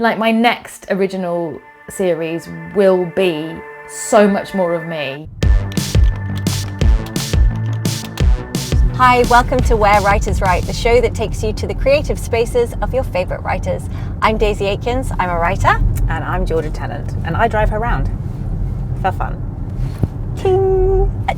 Like my next original series will be so much more of me. Hi, welcome to Where Writers Write, the show that takes you to the creative spaces of your favourite writers. I'm Daisy Aikens, I'm a writer. And I'm Georgia Tennant, and I drive her around for fun.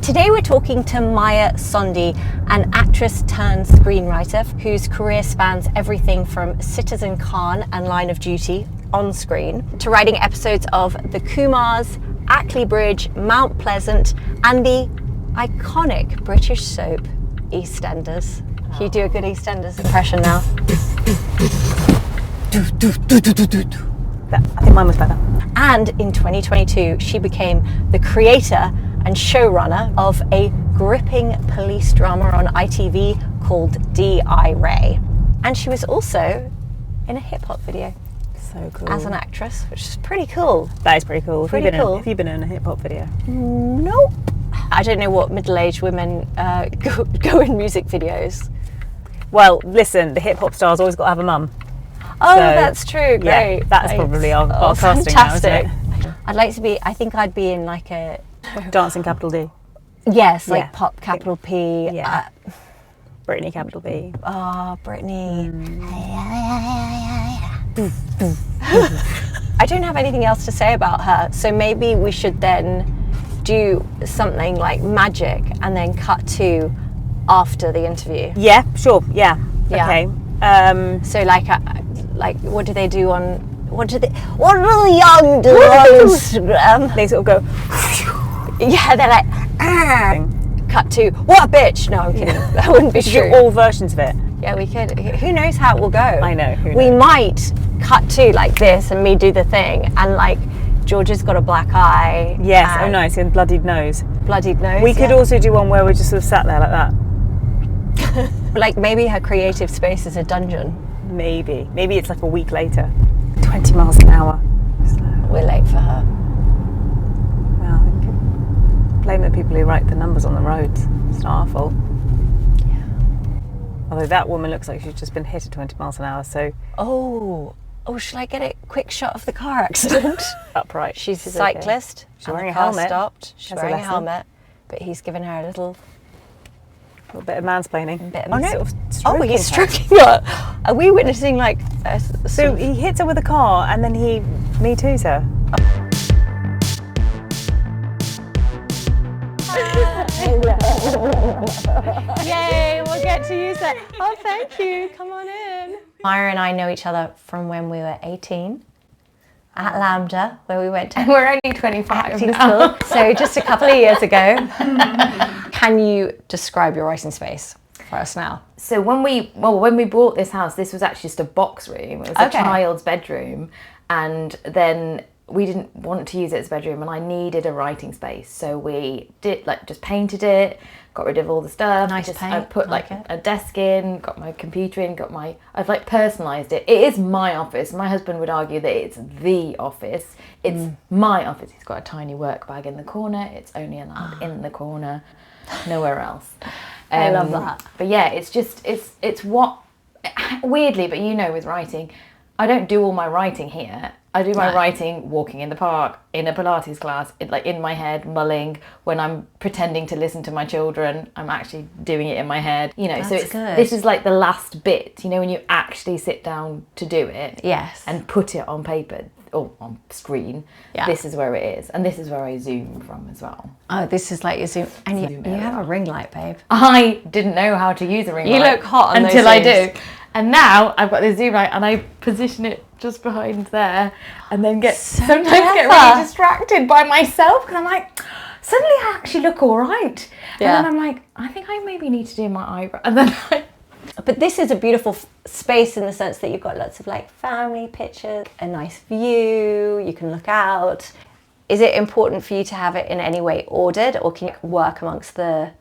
Today we're talking to Maya Sondhi, an actress turned screenwriter whose career spans everything from Citizen Khan and Line of Duty on screen to writing episodes of The Kumars, Ackley Bridge, Mount Pleasant, and the iconic British soap EastEnders. Can you do a good EastEnders impression now? I think mine was better. And in 2022, she became the creator and showrunner of a gripping police drama on ITV called D.I. Ray. And she was also in a hip-hop video So cool. as an actress, which is pretty cool. That is pretty cool. Pretty cool. Have you been in a hip hop video? Nope. I don't know what middle-aged women go in music videos. Well, listen, the hip hop star's always got to have a mum. Oh, So, that's true. Great. Yeah, that's Right. probably our casting now, isn't fantastic. it? I'd like to be. I think I'd be in like a. Dancing capital D. Yes, like Yeah. pop capital P. Yeah. Brittany capital B. Brittany. I don't have anything else to say about her, so maybe we should then do something like magic and then cut to after the interview. Yeah, sure. Yeah. Yeah. Okay. So like what do they do on what do the young do on Instagram? They sort of go. Yeah, they're like cut to what a bitch. No, I'm kidding. That wouldn't be We should true. do all versions of it. Yeah, we could. Who knows how it will go? I know. Who We knows? might cut to like this and me do the thing, and like Georgia's got a black eye. Yes. Oh, and nice. And bloodied nose. bloodied nose. We could yeah. also do one where we just sort of sat there like that. like maybe her creative space is a dungeon. Maybe. Maybe it's like a week later. 20 miles an hour. We're late for her. Well, we could blame the people who write the numbers on the roads. It's not our fault. Yeah. Although that woman looks like she's just been hit at 20 miles an hour, so Oh, shall I get a quick shot of the car accident? upright. She's a She's okay. cyclist. She's and wearing the a car helmet. stopped. She's Has a wearing a lesson. helmet, but he's given her a little A little bit of mansplaining. bit of He's no. sort of Oh, he's stroking stroking her. Are we witnessing like a So he hits her with a car and then he Me Too's her. Yay, we'll get to use that. Oh, thank you. Come on in. Maya and I know each other from when we were 18 at Lambda, where we went to We're only 25 acting now. school. So just a couple of years ago. Can you describe your writing space for us now? So when we bought this house, this was actually just a box room. It was a Okay. child's bedroom, and then we didn't want to use it as a bedroom, and I needed a writing space, so we did just painted it, got rid of all the stuff. Nice I paint, put like like it. a desk in, got my computer in, I've like personalised it. It is my office. My husband would argue that it's the office. It's my office. He's got a tiny work bag in the corner. It's only allowed in the corner, nowhere else. I love that. But yeah, it's what, weirdly, but you know, with writing, I don't do all my writing here. I do my No. writing walking in the park, in a Pilates class, in my head, mulling. When I'm pretending to listen to my children, I'm actually doing it in my head. You know, so That's it's good. this is like the last bit. You know, when you actually sit down to do it, Yes. and put it on paper or on screen. Yeah. This is where it is, and this is where I zoom from as well. Oh, this is like your Zoom. And Zoom you area. have a ring light, babe. I didn't know how to use a ring You light look hot on those until I zooms. do. And now I've got this zoom light and I position it just behind there and then sometimes get clever. really distracted by myself because I'm like, suddenly I actually look all right. Yeah. And then I'm like, I think I maybe need to do my eyebrow. And then But this is a beautiful space in the sense that you've got lots of like family pictures, a nice view, you can look out. Is it important for you to have it in any way ordered, or can you work amongst the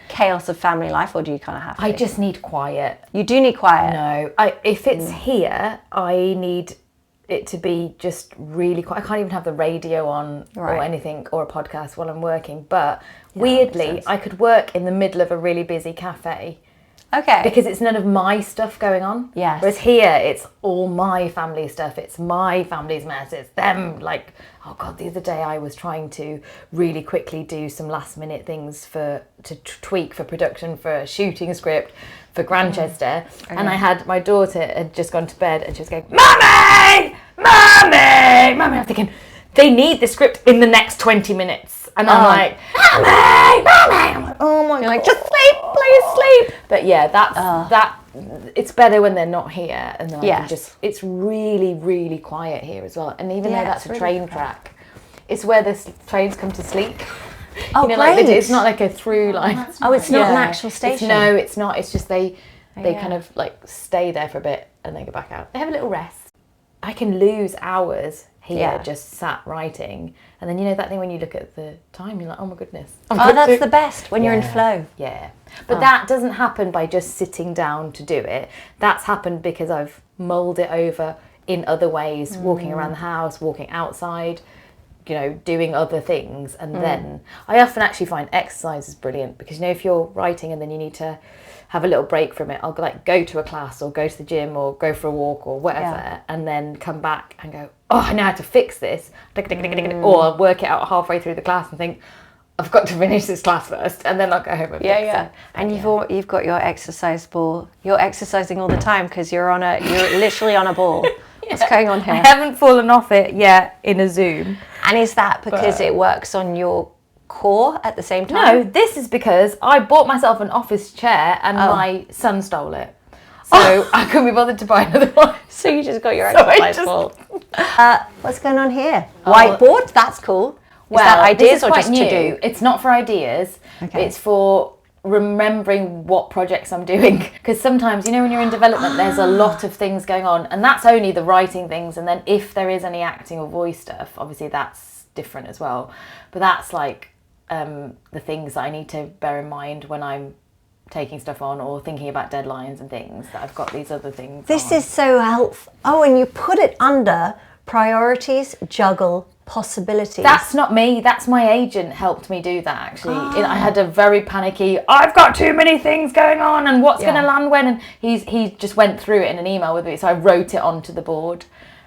chaos of family life, or do you kind of have to? I just need quiet. You do need quiet. No, if it's here, I need it to be just really quiet. I can't even have the radio on or Right. anything or a podcast while I'm working. But weirdly, makes sense. I could work in the middle of a really busy cafe Okay. Because it's none of my stuff going on. Yes. Whereas here, it's all my family stuff. It's my family's mess. It's them. Like, oh God, the other day I was trying to really quickly do some last minute things to tweak for production for a shooting script for Grantchester. And I had, my daughter had just gone to bed and she was going, Mummy! Mummy! Mummy! I'm thinking, they need the script in the next 20 minutes. And I'm like, Mummy! Mummy! I'm like, oh my God. Like, just sleep, please sleep. But yeah, that it's better when they're not here, and then I can Yes. it's really, really quiet here as well. And even though that's a really train track, it's where the trains come to sleep. Oh, Like great. it's not like a through line. Oh, it's not an actual station. No, it's not. It's just they yeah. kind of like stay there for a bit and then go back out. They have a little rest. I can lose hours here just sat writing, and then you know that thing when you look at the time, you're like, oh my goodness. Oh, that's the best when you're in flow. Yeah. But that doesn't happen by just sitting down to do it. That's happened because I've mulled it over in other ways, walking around the house, walking outside, you know, doing other things. And then I often actually find exercise is brilliant because, you know, if you're writing and then you need to have a little break from it, I'll like go to a class or go to the gym or go for a walk or whatever, and then come back and go, oh, I know how to fix this. Or work it out halfway through the class and think, I've got to finish this class first, and then I'll go home and fix it. And you've got your exercise ball. You're exercising all the time because you're literally on a ball. What's going on here? I haven't fallen off it yet in a Zoom. And is that because it works on your core at the same time? No, this is because I bought myself an office chair and my son stole it. So I couldn't be bothered to buy another one. So you just got your exercise ball. What's going on here? Whiteboard? That's cool. Well, is that ideas this is or quite just new. to do? It's not for ideas. Okay. It's for remembering what projects I'm doing. Because sometimes, you know, when you're in development, there's a lot of things going on. And that's only the writing things. And then if there is any acting or voice stuff, obviously that's different as well. But that's like the things that I need to bear in mind when I'm taking stuff on or thinking about deadlines and things, that I've got these other things This on. is so helpful. Oh, and you put it under priorities, juggle, possibilities. That's not me. That's my agent helped me do that, actually. I had a very panicky, I've got too many things going on and what's going to land when? And he just went through it in an email with me. So I wrote it onto the board.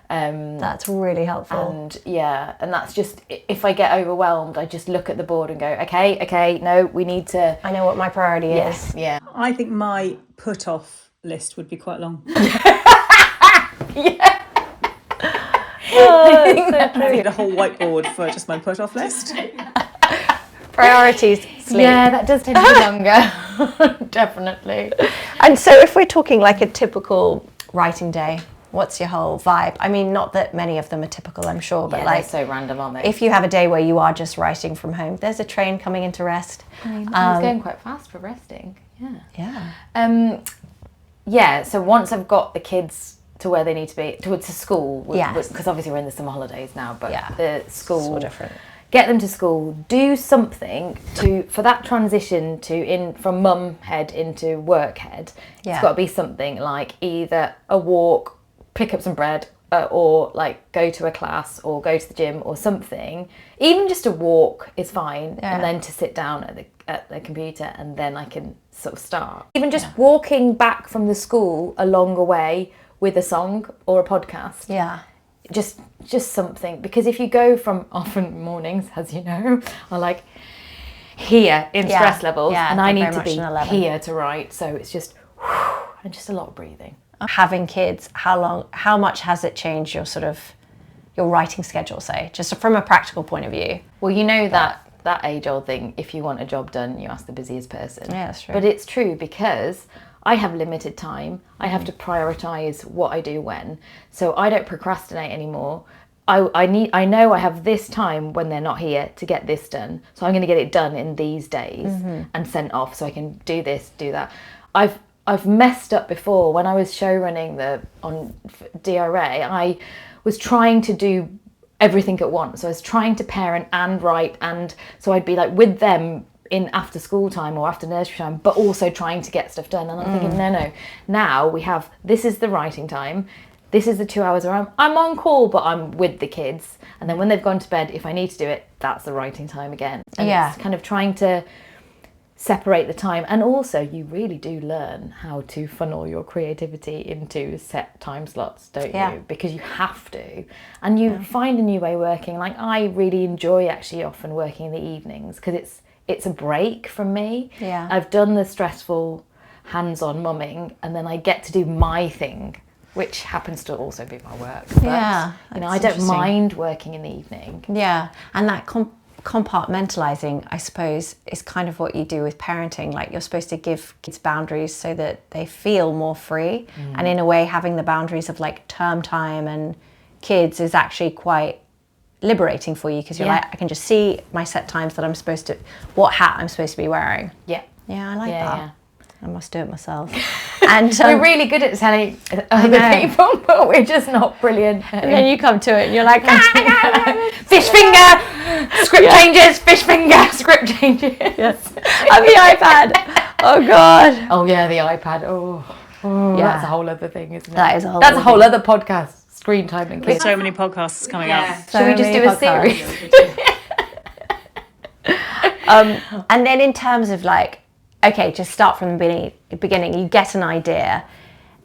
That's really helpful. And that's just, if I get overwhelmed, I just look at the board and go, okay, no, we need to. I know what my priority is. Yeah. I think my put off list would be quite long. Yeah. I need a whole whiteboard for just my put off list. Priorities, sleep. Yeah, that does tend to be longer. Definitely. And so if we're talking like a typical writing day, what's your whole vibe? I mean, not that many of them are typical, I'm sure, but like so random, aren't they? if you have a day where you are just writing from home, there's a train coming into rest. It's going quite fast for resting. Yeah. Yeah, so once I've got the kids to where they need to be, to school, Yes. because obviously we're in the summer holidays now, but Yeah. the school, So different. get them to school, do something for that transition from mum head into work head. Yeah. It's got to be something like either a walk, pick up some bread, or like go to a class or go to the gym or something. Even just a walk is fine, and then to sit down at the computer, and then I can sort of start. Even just walking back from the school a longer way with a song or a podcast. Yeah. Just something, because if you go from, often mornings, as you know, are like here in stress levels, and I need to be here to write, so it's just and just a lot of breathing. Having kids, how much has it changed your your writing schedule, say, just from a practical point of view? Well, you know that age-old thing, if you want a job done, you ask the busiest person. Yeah, that's true. But it's true, because I have limited time. I have to prioritise what I do when. So I don't procrastinate anymore. I know I have this time when they're not here to get this done. So I'm going to get it done in these days and sent off so I can do this, do that. I've messed up before. When I was show running on DRA, I was trying to do everything at once. So I was trying to parent and write, and so I'd be like with them in after school time or after nursery time, but also trying to get stuff done. And I'm thinking, no, now we have, this is the writing time, this is the 2 hours where I'm on call, but I'm with the kids. And then when they've gone to bed, if I need to do it, that's the writing time again. And it's kind of trying to separate the time. And also you really do learn how to funnel your creativity into set time slots, don't you? Because you have to, and you find a new way working. Like I really enjoy actually often working in the evenings because it's a break from me. I've done the stressful hands-on mumming, and then I get to do my thing, which happens to also be my work. But, I don't mind working in the evening. And that compartmentalizing, I suppose, is kind of what you do with parenting. Like you're supposed to give kids boundaries so that they feel more free, and in a way having the boundaries of like term time and kids is actually quite liberating for you, because you're like, I can just see my set times that I'm supposed to, what hat I'm supposed to be wearing. I like that. I must do it myself. And we're really good at telling other people, but we're just not brilliant. And then you come to it and you're like, fish finger, script changes, fish finger, script changes. And the iPad. Oh God. Oh yeah, the iPad. That's a whole other thing, isn't it? That's a whole other podcast. Screen time and kids. So many podcasts coming up. Should we just do a series? And then in terms of like, okay, just start from the beginning. You get an idea.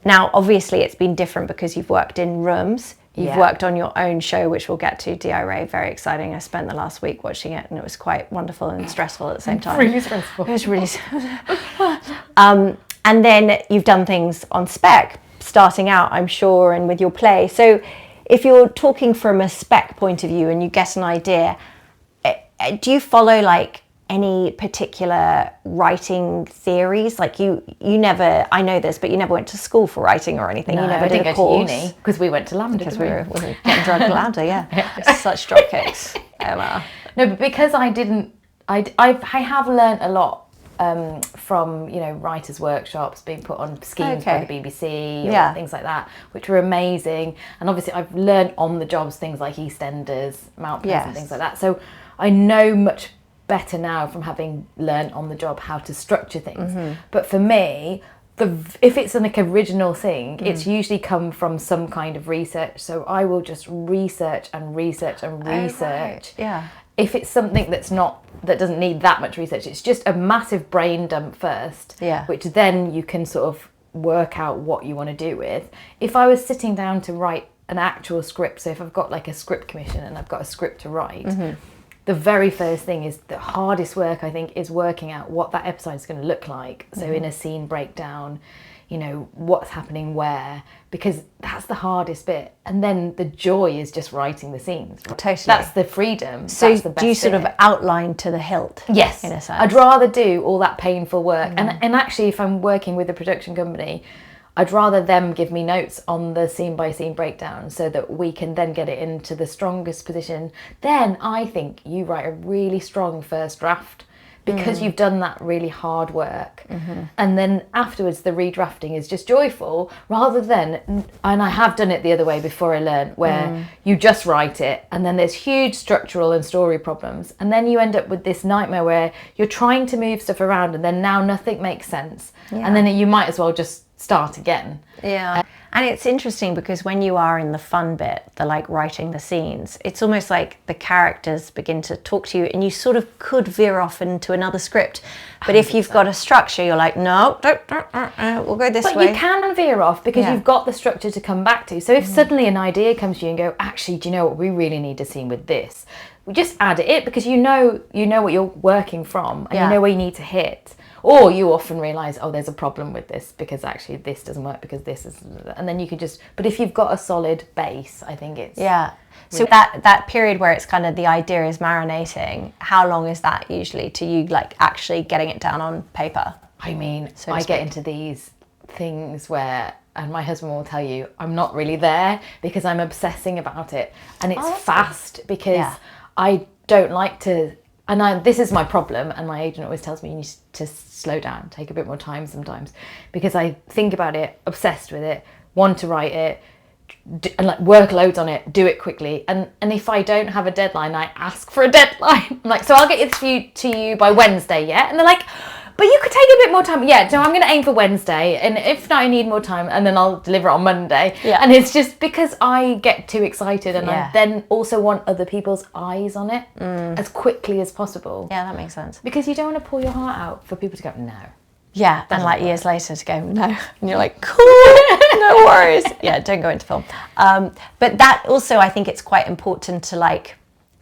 Now, obviously, it's been different because you've worked in rooms. You've worked on your own show, which we'll get to, DI very exciting. I spent the last week watching it, and it was quite wonderful and stressful at the same time. Really stressful. It was really and then you've done things on spec, starting out, I'm sure, and with your play. So if you're talking from a spec point of view and you get an idea, do you follow like any particular writing theories? Like you never, I know this, but you never went to school for writing or anything. No, you never I did didn't a go course. to uni because we went to Lambda. Because we were getting drugged to Lambda, Such drop kicks. Oh, wow. No, but because I have learned a lot from writers' workshops, being put on schemes by the BBC, or things like that, which were amazing. And obviously I've learned on the jobs things like EastEnders, Mount Pleasant, and things like that. So I know much better now from having learned on the job how to structure things. But for me, if it's an original thing, it's usually come from some kind of research. So I will just research and research and research. If it's something that doesn't need that much research, it's just a massive brain dump first, which then you can sort of work out what you want to do with. If I was sitting down to write an actual script, so if I've got like a script commission and I've got a script to write, the very first thing is the hardest work, I think, is working out what that episode is going to look like. So in a scene breakdown, what's happening where, because that's the hardest bit. And then the joy is just writing the scenes. Totally. That's the freedom. So that's the best do you sort bit. of outline to the hilt? Yes. In a sense. I'd rather do all that painful work. And actually, if I'm working with a production company, I'd rather them give me notes on the scene by scene breakdown so that we can then get it into the strongest position. Then I think you write a really strong first draft because you've done that really hard work. And then afterwards the redrafting is just joyful, rather than, and I have done it the other way before I learned, where you just write it and then there's huge structural and story problems, and then you end up with this nightmare where you're trying to move stuff around and then now nothing makes sense. And then you might as well just start again. And it's interesting because when you are in the fun bit, the like writing the scenes, it's almost like the characters begin to talk to you, and you sort of could veer off into another script. But if you've got a structure, you're like, no, we'll go this way. But you can veer off because you've got the structure to come back to. So if suddenly an idea comes to you and go, actually, do you know what, we really need a scene with this, we just add it in, because you know what you're working from, and you know where you need to hit. Or you often realise, there's a problem with this because actually this doesn't work because this is, and then you could just, but if you've got a solid base, I think it's... So that period where it's kind of the idea is marinating, how long is that usually to you like actually getting it down on paper? I mean, I get into these things where, and my husband will tell you, I'm not really there because I'm obsessing about it, and it's fast because I don't like to... And this is my problem, and my agent always tells me you need to slow down, take a bit more time sometimes, because I think about it, obsessed with it, want to write it, and like work loads on it, do it quickly. And if I don't have a deadline, I ask for a deadline. I'm like, so I'll get it to you by Wednesday, yeah? And they're like, But you could take a bit more time. Yeah, so I'm going to aim for Wednesday, and if I need more time, and then I'll deliver it on Monday. Yeah. And it's just because I get too excited, and I then also want other people's eyes on it as quickly as possible. Yeah, that makes sense. Because you don't want to pour your heart out for people to go, no. Yeah, and like years later to go, no. And you're like, cool, no worries. Yeah, don't go into film. But that also, I think it's quite important to like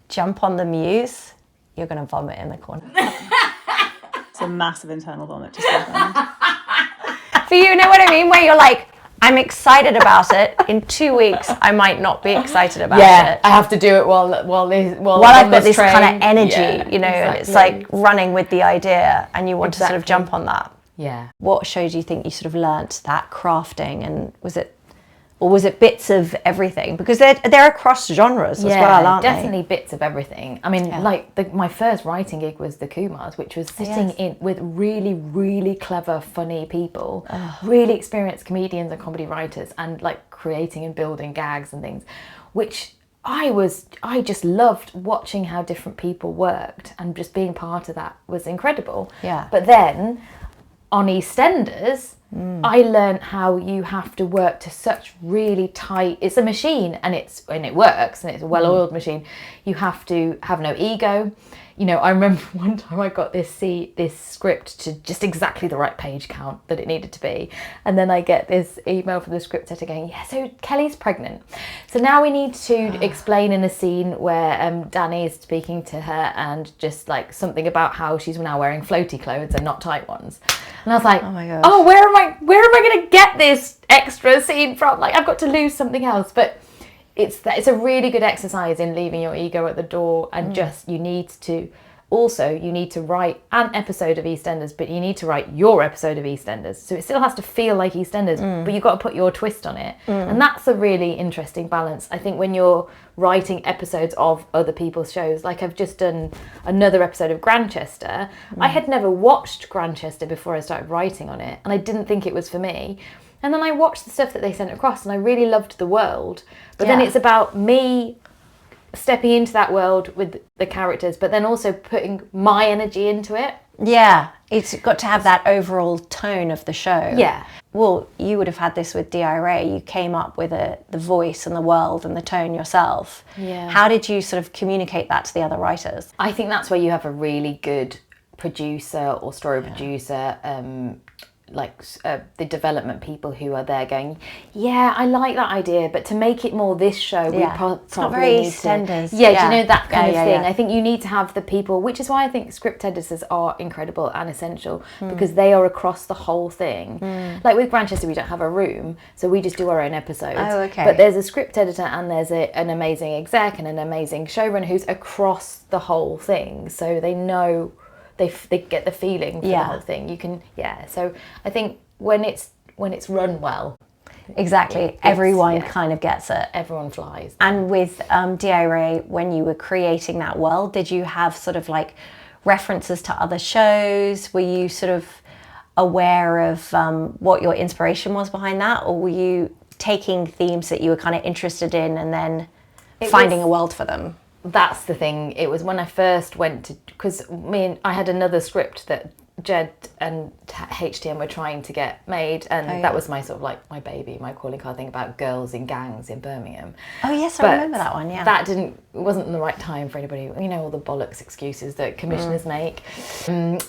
jump on the muse. You're going to vomit in the corner. It's a massive internal vomit just happened. For you know what I mean? Where you're like, I'm excited about it. In 2 weeks, I might not be excited about it. I have to do it while I've got this kind of energy, you know, and it's like running with the idea, and you want to sort of jump on that. Yeah. What show do you think you sort of learnt that crafting, and was it bits of everything? Because they're across genres as well, aren't definitely bits of everything. I mean, like my first writing gig was the Kumars, which was sitting in with really, really clever, funny people, really experienced comedians and comedy writers, and like creating and building gags and things, which I just loved watching how different people worked, and just being part of that was incredible. Yeah. But then on EastEnders, I learned how you have to work to such really tight. It's a machine, and it works, and it's a well-oiled machine. You have to have no ego. You know, I remember one time I got this script to just exactly the right page count that it needed to be, and then I get this email from the script editor going, "Yeah, so Kelly's pregnant. So now we need to explain in a scene where Danny is speaking to her, and just like something about how she's now wearing floaty clothes and not tight ones." And I was like, "Oh my gosh. Oh, where am I going to get this extra scene from? Like, I've got to lose something else." But it's a really good exercise in leaving your ego at the door, and just you need to write an episode of EastEnders, but you need to write your episode of EastEnders. So it still has to feel like EastEnders, but you've got to put your twist on it. And that's a really interesting balance. I think when you're writing episodes of other people's shows, like I've just done another episode of Grantchester. I had never watched Grantchester before I started writing on it, and I didn't think it was for me. And then I watched the stuff that they sent across, and I really loved the world. But then it's about me stepping into that world with the characters, but then also putting my energy into it. Yeah, it's got to have that overall tone of the show. Yeah. Well, you would have had this with DIRA. You came up with the voice and the world and the tone yourself. Yeah. How did you sort of communicate that to the other writers? I think that's where you have a really good producer or story producer, the development people who are there going, yeah, I like that idea, but to make it more this show, it's not very EastEnders. Do you know, that kind of thing. I think you need to have the people, which is why I think script editors are incredible and essential, because they are across the whole thing. Like with Grantchester, we don't have a room, so we just do our own episodes. Oh, okay. But there's a script editor, and there's an amazing exec and an amazing showrunner who's across the whole thing, so they know. They get the feeling for the whole thing. You can, so I think when it's run well, exactly, everyone kind of gets it. Everyone flies. And with DIRA, when you were creating that world, did you have sort of like references to other shows? Were you sort of aware of what your inspiration was behind that, or were you taking themes that you were kind of interested in and then finding a world for them? That's the thing. It was when I first went to, because I had another script that Jed and HTM were trying to get made, and that was my sort of like my baby, my calling card thing about girls in gangs in Birmingham. Oh yes, I remember that one. Yeah, that wasn't the right time for anybody. You know, all the bollocks excuses that commissioners make.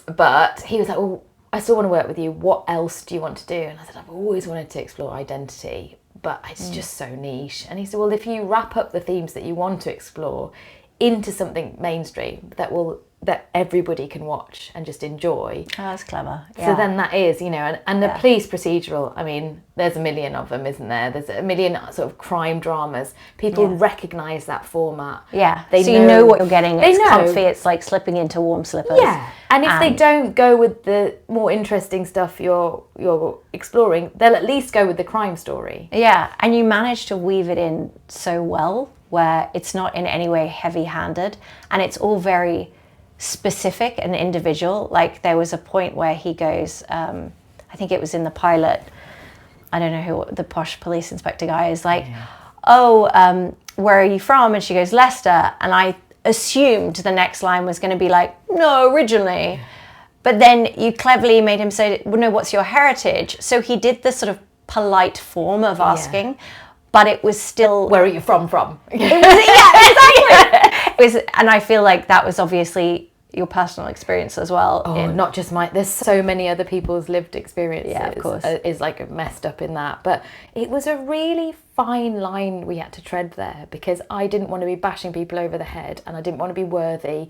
But he was like, "Oh, I still want to work with you. What else do you want to do?" And I said, "I've always wanted to explore identity, but it's just so niche." And he said, "Well, if you wrap up the themes that you want to explore into something mainstream that everybody can watch and just enjoy." Oh, that's clever. Yeah. So then that is, you know, and the police procedural, I mean, there's a million of them, isn't there? There's a million sort of crime dramas. People recognise that format. Yeah, so you know what you're getting. It's comfy, it's like slipping into warm slippers. Yeah, and if they don't go with the more interesting stuff you're exploring, they'll at least go with the crime story. Yeah, and you manage to weave it in so well, where it's not in any way heavy-handed, and it's all very specific and individual. Like there was a point where he goes, I think it was in the pilot, I don't know who the posh police inspector guy is like, where are you from? And she goes, Leicester. And I assumed the next line was going to be like, no, originally. But then you cleverly made him say, well, no, what's your heritage? So he did this sort of polite form of asking, but it was still... Where are you from? It was, exactly. It was, and I feel like that was obviously your personal experience as well. Oh, not just mine. There's so many other people's lived experiences. Yeah, of course. Is like messed up in that. But it was a really fine line we had to tread there, because I didn't want to be bashing people over the head, and I didn't want to be worthy,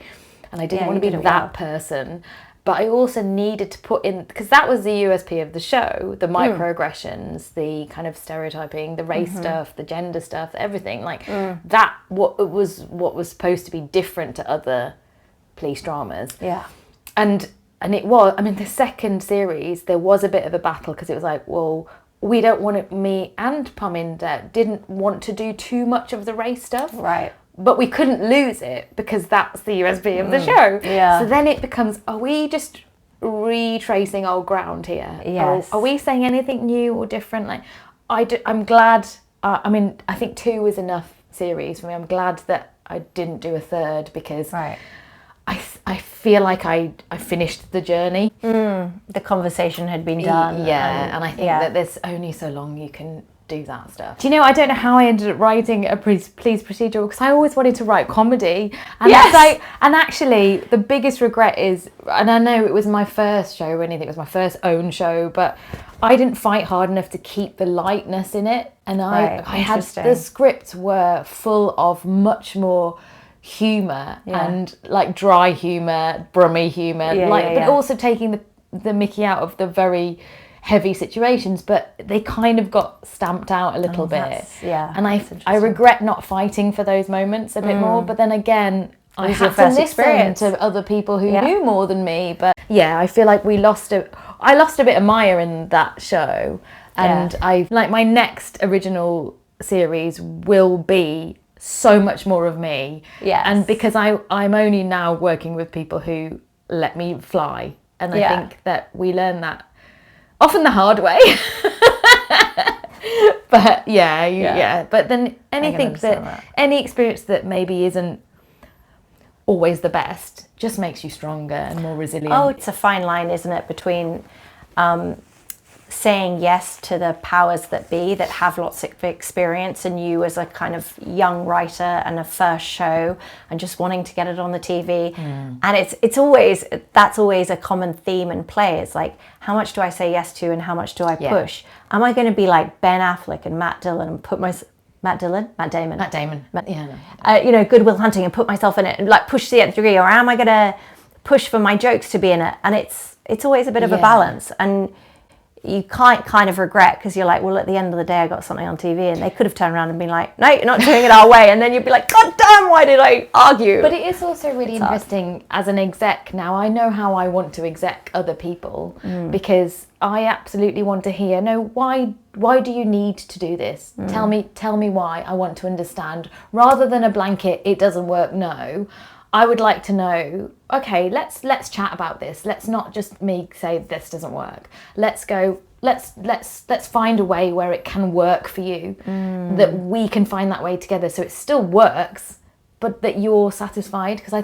and I didn't want to be that person. But I also needed to put in, because that was the USP of the show, the microaggressions, the kind of stereotyping, the race stuff, the gender stuff, everything. Like that what was supposed to be different to other police dramas. Yeah. And it was, I mean, the second series, there was a bit of a battle, because it was like, well, we don't want it, me and Parminder didn't want to do too much of the race stuff. Right. But we couldn't lose it, because that's the USP of the show. Yeah. So then it becomes, are we just retracing old ground here? Yes. Are we saying anything new or different? Like, I'm glad, I mean, I think 2 was enough series for me. I'm glad that I didn't do a third, because I feel like I finished the journey. The conversation had been done. Yeah, and I think that there's only so long you can do that stuff. Do you know, I don't know how I ended up writing a police procedural, because I always wanted to write comedy. And it's like, and actually the biggest regret is, and I know it was my first show or anything, it was my first own show, but I didn't fight hard enough to keep the lightness in it. And I had, the scripts were full of much more humour and like dry humour, brummy humour, but also taking the mickey out of the very heavy situations, but they kind of got stamped out a little bit. And I regret not fighting for those moments a bit more, but then again, I had to listen to other people who knew more than me. But yeah, I feel like I lost a bit of Maya in that show, and I like my next original series will be so much more of me. And because I'm only now working with people who let me fly, and I think that we learn that often the hard way. But but then any experience that maybe isn't always the best just makes you stronger and more resilient. Oh, it's a fine line, isn't it, between saying yes to the powers that be that have lots of experience, and you as a kind of young writer and a first show and just wanting to get it on the TV. And it's always, that's always a common theme in play. It's like, how much do I say yes to and how much do I push? Am I going to be like Ben Affleck and Matt Damon, you know, Good Will Hunting, and put myself in it and like push to the nth degree, or am I going to push for my jokes to be in it? And it's always a bit of a balance, and you can't kind of regret, because you're like, well, at the end of the day, I got something on TV, and they could have turned around and been like, no, you're not doing it our way, and then you'd be like, God damn, why did I argue? But it is also really interesting as an exec now. I know how I want to exec other people, because I absolutely want to hear, no, why do you need to do this? Tell me why. I want to understand, rather than a blanket, it doesn't work, no. I would like to know, okay, let's chat about this. Let's not just me say this doesn't work. Let's find a way where it can work for you, that we can find that way together, so it still works, but that you're satisfied. Because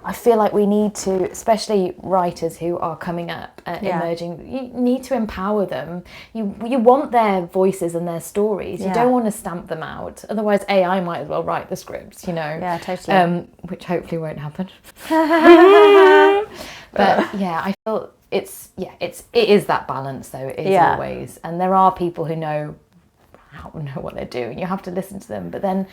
I feel like we need to, especially writers who are coming up, emerging, you need to empower them. You want their voices and their stories. You don't want to stamp them out. Otherwise, AI might as well write the scripts, you know. Yeah, totally. Which hopefully won't happen. But yeah, I feel it is that balance though. It is always. And there are people who know what they're doing. You have to listen to them. But then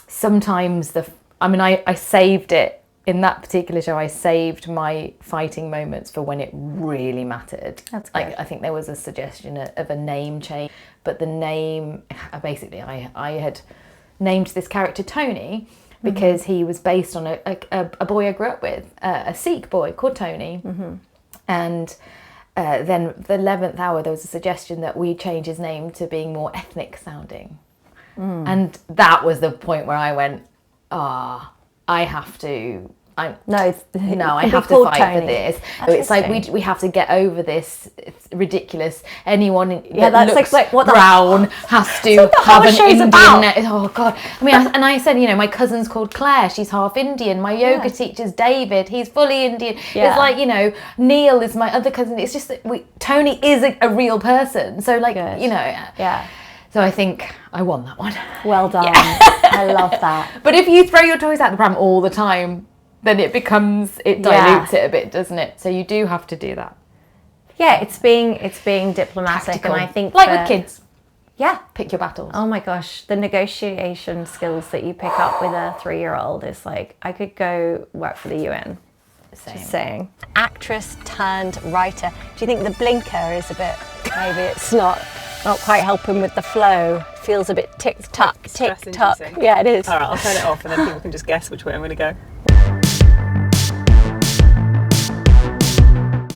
sometimes I saved it. In that particular show, I saved my fighting moments for when it really mattered. That's good. I think there was a suggestion of a name change, but the name, basically, I had named this character Tony because he was based on a boy I grew up with, a Sikh boy called Tony. And then the 11th hour, there was a suggestion that we change his name to being more ethnic sounding. And that was the point where I went, I have to I have to fight for this. It's like we have to get over this. It's ridiculous. Anyone that looks like brown has to have an Indian. Oh God! I mean, I said, my cousin's called Claire. She's half Indian. My yoga teacher's David. He's fully Indian. It's like Neil is my other cousin. It's just that Tony is a real person. So So I think I won that one. Well done. I love that. But if you throw your toys out the pram all the time, then it dilutes it a bit, doesn't it? So you do have to do that. Yeah, it's being diplomatic. Tactical. And I think with kids. Yeah. Pick your battles. Oh my gosh, the negotiation skills that you pick up with a 3-year-old is like, I could go work for the UN. Just saying. Actress turned writer. Do you think the blinker is a bit, maybe it's not quite helping with the flow? Feels a bit tick-tock, tick-tock. Yeah, it is. All right, I'll turn it off and then people can just guess which way I'm going to go.